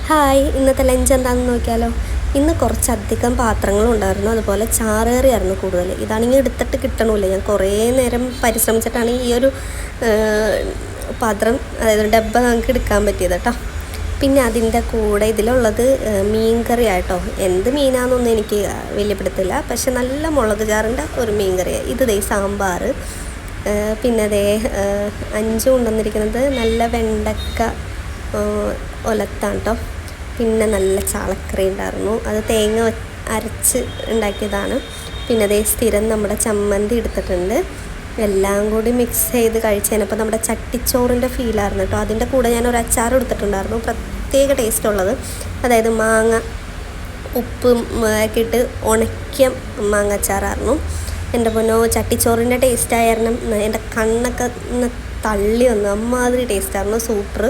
Hi, ഇന്നത്തെ lunch എന്താണെന്ന് നോക്കിയാലോ. ഇന്ന് കുറച്ചധികം പാത്രങ്ങളുണ്ടായിരുന്നു, അതുപോലെ ചാറേറിയായിരുന്നു കൂടുതൽ. ഇതാണെങ്കിൽ എടുത്തിട്ട് കിട്ടണമില്ല. ഞാൻ കുറേ നേരം പരിശ്രമിച്ചിട്ടാണ് ഈ ഒരു പാത്രം, അതായത് ഡബ്ബ നമുക്ക് എടുക്കാൻ പറ്റിയത് കേട്ടോ. പിന്നെ അതിൻ്റെ കൂടെ ഇതിലുള്ളത് മീൻ കറി ആയിട്ടോ. എന്ത് മീനാണെന്നൊന്നും എനിക്ക് വലിയ പിടുത്തില്ല, പക്ഷെ നല്ല മുളക് ചാറിൻ്റെ ഒരു മീൻ കറിയാണ്. ഇത് ദേ സാമ്പാർ. പിന്നെ അതേ 5 കൊണ്ടുവന്നിരിക്കുന്നത് നല്ല വെണ്ടക്ക ഒലത്താണ് കേട്ടോ. പിന്നെ നല്ല ചാളക്കറി ഉണ്ടായിരുന്നു, അത് തേങ്ങ അരച്ച് ഉണ്ടാക്കിയതാണ്. പിന്നെ അതേ സ്ഥിരം നമ്മുടെ ചമ്മന്തി എടുത്തിട്ടുണ്ട്. എല്ലാം കൂടി മിക്സ് ചെയ്ത് കഴിച്ചതിനപ്പോൾ നമ്മുടെ ചട്ടിച്ചോറിൻ്റെ ഫീലായിരുന്നു കേട്ടോ. അതിൻ്റെ കൂടെ ഞാനൊരു അച്ചാർ എടുത്തിട്ടുണ്ടായിരുന്നു, പ്രത്യേക ടേസ്റ്റ് ഉള്ളത്. അതായത് മാങ്ങ ഉപ്പും ഒക്കെ ഇട്ട് ഉണക്കിയ മാങ്ങ അച്ചാറായിരുന്നു. എൻ്റെ പൊന്നോ, ചട്ടിച്ചോറിൻ്റെ ടേസ്റ്റ് ആയിരുന്നു. എൻ്റെ കണ്ണൊക്കെ തള്ളി വന്നു, അമ്മാതിരി ടേസ്റ്റായിരുന്നു, സൂപ്പർ.